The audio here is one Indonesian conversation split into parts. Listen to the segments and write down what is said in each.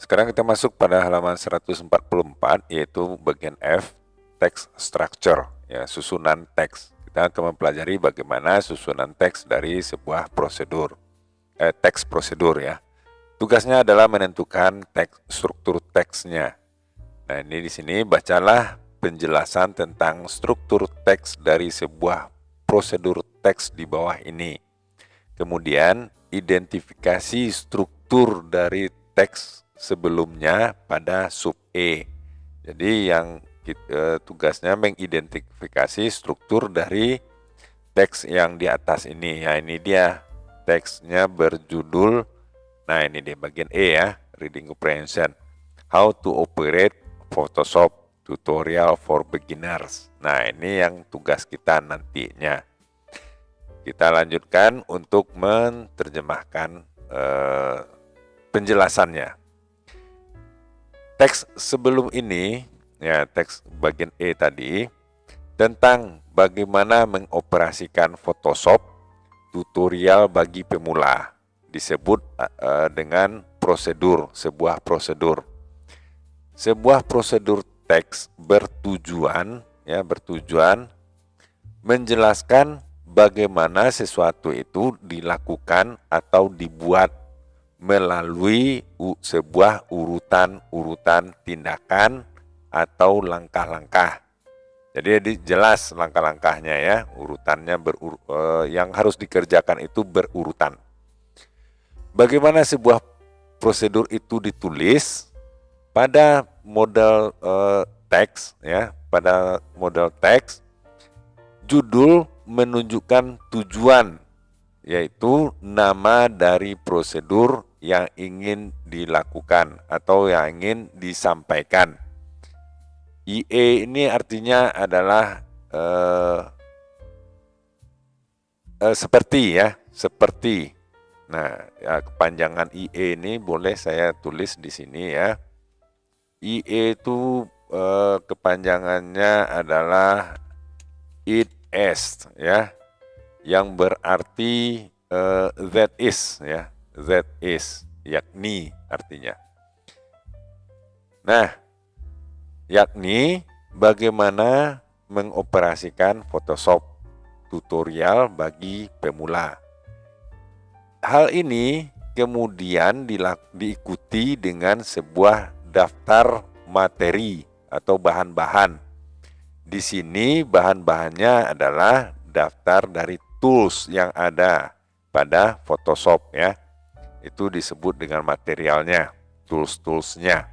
Sekarang kita masuk pada halaman 144, yaitu bagian F, text structure, ya, susunan teks. Kita akan mempelajari bagaimana susunan teks dari sebuah prosedur, teks prosedur, ya. Tugasnya adalah menentukan struktur teksnya. Nah, ini di sini bacalah penjelasan tentang struktur teks dari sebuah prosedur teks di bawah ini. Kemudian identifikasi struktur dari teks sebelumnya pada sub E. Jadi yang tugasnya mengidentifikasi struktur dari teks yang di atas ini. Ya, ini dia teksnya berjudul. Nah, ini dia bagian E, ya, reading comprehension. How to operate Photoshop tutorial for beginners. Nah, ini yang tugas kita nantinya. Kita lanjutkan untuk menerjemahkan penjelasannya. Teks sebelum ini, ya, teks bagian E tadi, tentang bagaimana mengoperasikan Photoshop tutorial bagi pemula, disebut dengan prosedur, sebuah prosedur. Sebuah prosedur teks bertujuan menjelaskan bagaimana sesuatu itu dilakukan atau dibuat melalui sebuah urutan tindakan atau langkah-langkah. Jadi jelas langkah-langkahnya, ya, urutannya yang harus dikerjakan itu berurutan. Bagaimana sebuah prosedur itu ditulis pada model teks, ya, pada model teks, judul menunjukkan tujuan, yaitu nama dari prosedur yang ingin dilakukan atau yang ingin disampaikan. IE ini artinya adalah seperti, ya, seperti. Nah, ya, kepanjangan IE ini boleh saya tulis di sini, ya. IE itu kepanjangannya adalah it is, ya, yang berarti that is, ya, that is, yakni artinya. Nah, yakni bagaimana mengoperasikan Photoshop tutorial bagi pemula. Hal ini kemudian diikuti dengan sebuah daftar materi atau bahan-bahan. Di sini bahan-bahannya adalah daftar dari tools yang ada pada Photoshop, ya. Itu disebut dengan materialnya, tools-toolsnya.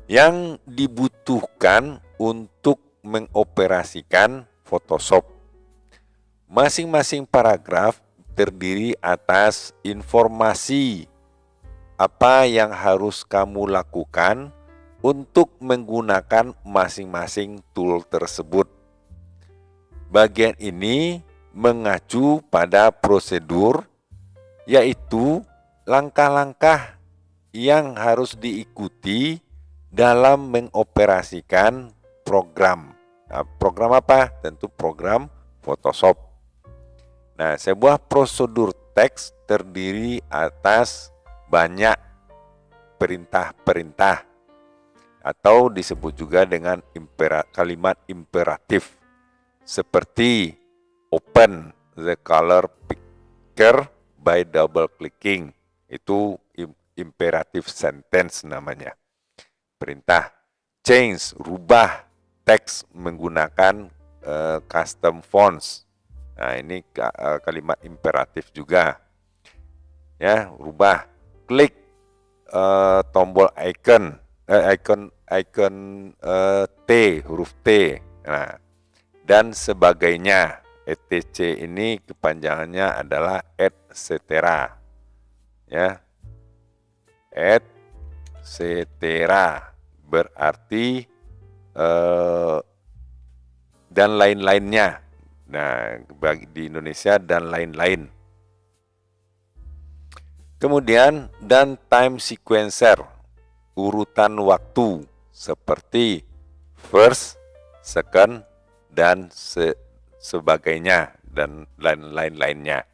Yang dibutuhkan untuk mengoperasikan Photoshop. Masing-masing paragraf terdiri atas informasi apa yang harus kamu lakukan untuk menggunakan masing-masing tool tersebut. Bagian ini mengacu pada prosedur, yaitu langkah-langkah yang harus diikuti dalam mengoperasikan program. Nah, program apa? Tentu program Photoshop. Nah, sebuah prosedur teks terdiri atas banyak perintah-perintah atau disebut juga dengan kalimat imperatif, seperti open the color picker by double clicking. Itu imperatif sentence namanya. Perintah. Change, rubah teks menggunakan custom fonts. Nah, ini kalimat imperatif juga. Ya, rubah. Klik tombol icon T, huruf T. Nah, dan sebagainya. etc ini kepanjangannya adalah etc. Ya. etc. berarti dan lain-lainnya. Nah, di Indonesia dan lain-lain. Kemudian dan time sequencer, urutan waktu seperti first, second, dan sebagainya dan lain-lainnya.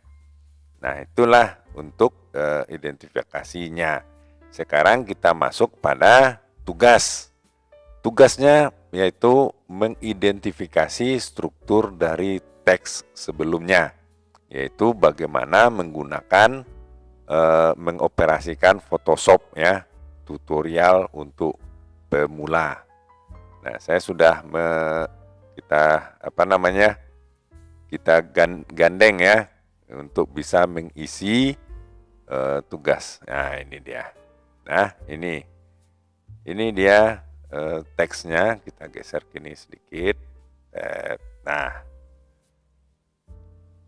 Nah, itulah untuk identifikasinya. Sekarang kita masuk pada tugas. Tugasnya yaitu mengidentifikasi struktur dari teks sebelumnya, yaitu bagaimana menggunakan mengoperasikan Photoshop ya, tutorial untuk pemula. Nah, saya sudah kita gandeng ya untuk bisa mengisi tugas. Nah, ini dia. Nah, ini dia teksnya. Kita geser kini sedikit. Nah,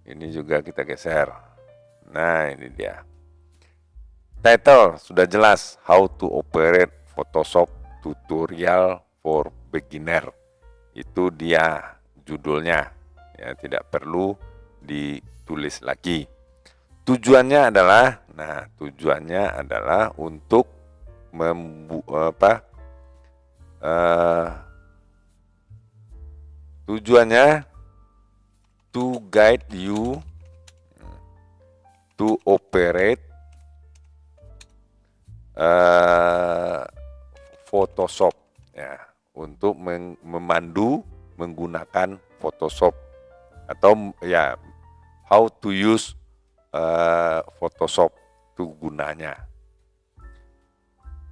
ini juga kita geser. Nah, ini dia. Title sudah jelas, How to Operate Photoshop Tutorial for Beginner. Itu dia judulnya. Ya, tidak perlu ditulis lagi. Tujuannya adalah untuk tujuannya to guide you to operate Photoshop ya, untuk memandu menggunakan Photoshop atau ya how to use Photoshop itu gunanya.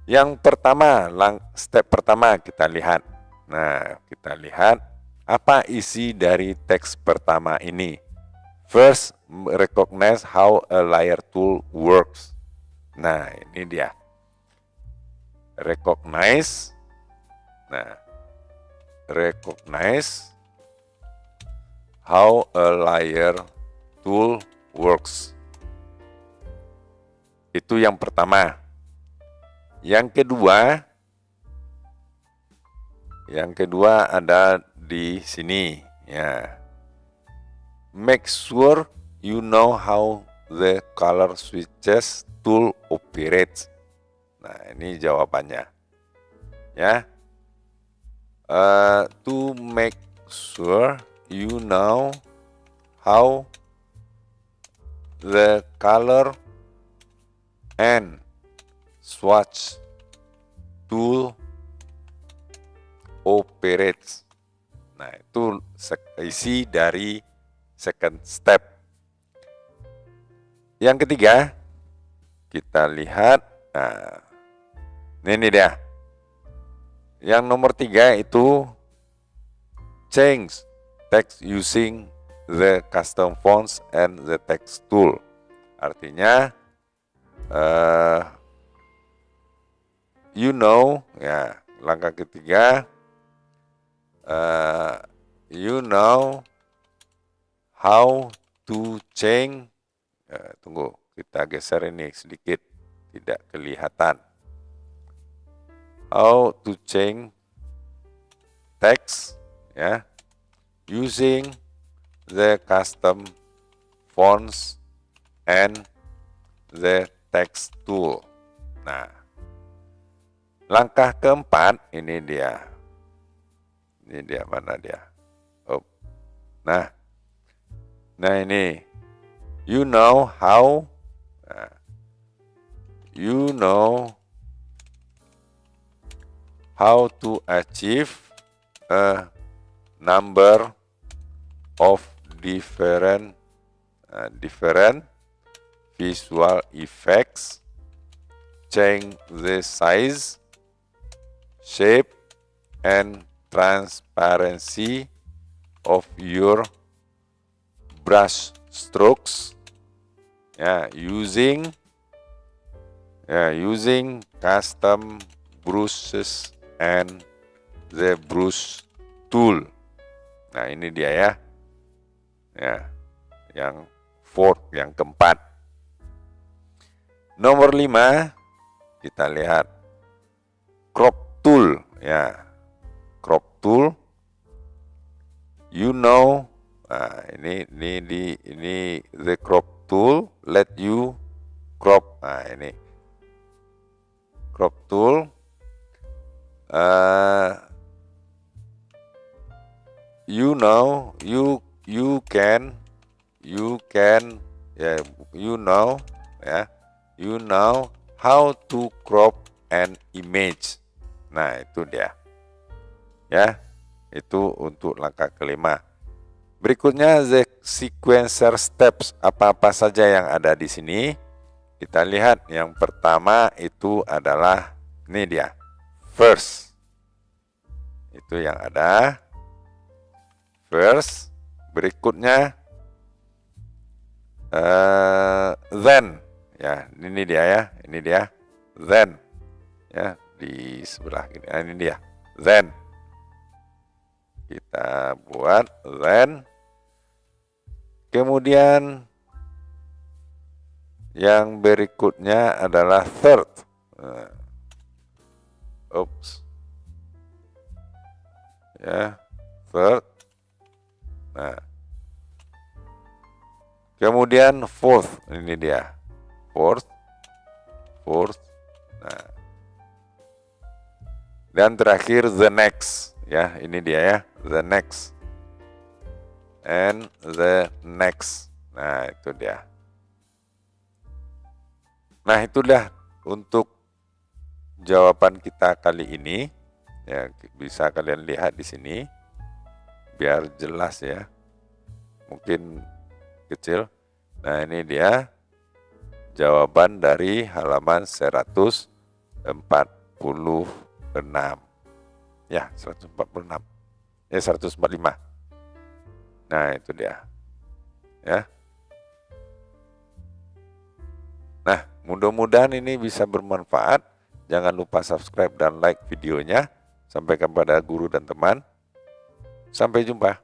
Yang pertama, step pertama kita lihat. Nah, kita lihat apa isi dari teks pertama ini. First, recognize how a layer tool works. Nah, ini dia. Recognize how a layer tool works. Itu yang pertama. Yang kedua ada di sini ya. Make sure you know how the color switches tool operates. Nah, ini jawabannya. Ya. To make sure you know how the color and swatch tool operates. Nah, itu isi dari second step. Yang ketiga, kita lihat. Nah, ini dia. Yang nomor 3 itu change text using the custom fonts and the text tool. Artinya ya, langkah ketiga, you know how to change. Tunggu, kita geser ini sedikit, tidak kelihatan. How to change text ya, using the custom fonts and the text tool. Nah, langkah keempat ini dia. Ini dia, mana dia? Oh. Nah ini you know how to achieve a number of different visual effects, change the size, shape, and transparency of your brush strokes using custom brushes and the brush tool. Nah, ini dia ya. Yang fourth, yang keempat. Nomor 5 kita lihat crop tool ya. Crop tool. Ini the crop tool let you crop. Nah, ini crop tool you know how to crop an image. Nah, itu dia. Ya, itu untuk langkah kelima. Berikutnya the sequencer steps, apa-apa saja yang ada di sini. Kita lihat yang pertama itu adalah ini dia. First. Itu yang ada. First. Berikutnya then. Ya, ini dia ya. Ini dia. Then. Ya, di sebelah ini. Nah, ini dia. Then. Kita buat then. Kemudian yang berikutnya adalah third. Oops. Ya, third. Nah. Kemudian fourth. Ini dia. Fourth. Nah. Dan terakhir the next. Ya, ini dia ya. The next. And the next. Nah, itu dia. Nah, itulah untuk jawaban kita kali ini. Ya, bisa kalian lihat di sini biar jelas ya. Mungkin kecil. Nah, ini dia jawaban dari halaman 146. Ya, 146. Ya, 145. Nah, itu dia. Ya. Nah, mudah-mudahan ini bisa bermanfaat. Jangan lupa subscribe dan like videonya. Sampaikan pada guru dan teman. Sampai jumpa.